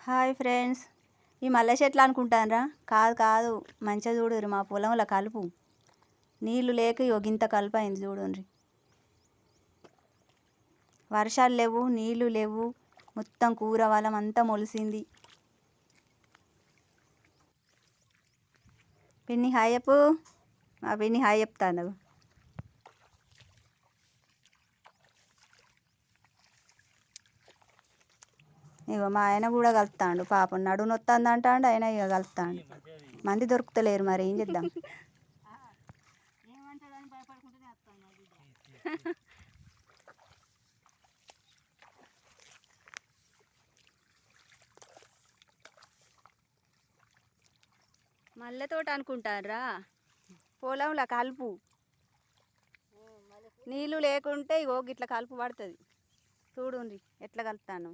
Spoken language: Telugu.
హాయ్ ఫ్రెండ్స్, ఈ మల్లె చెట్లు అనుకుంటానరా? కాదు కాదు, మంచిగా చూడుర్రి మా పొలంలో కలుపు. నీళ్లు లేక గింత కలుపు అయింది చూడండి. వర్షాలు లేవు, నీళ్లు లేవు, మొత్తం కూర వలం అంతా మొలిసింది. పిన్ని హాయ్ చెప్పు. మా పిన్ని హాయ్ చెప్తాను. ఇగో మా ఆయన కూడా కలుపుతాడు. పాపం నడుము నొత్తంది అంటాడు, ఆయన ఇక కలుపుతాడు. మంది దొరుకుతలేరు, మరి ఏం చేద్దాం. మల్లె తోట అనుకుంటారా? పొలంలో కలుపు. నీళ్ళు లేకుంటే ఇగో గిట్ల కలుపు పడుతుంది. చూడుండ్రి ఎట్లా కలుపుతాను.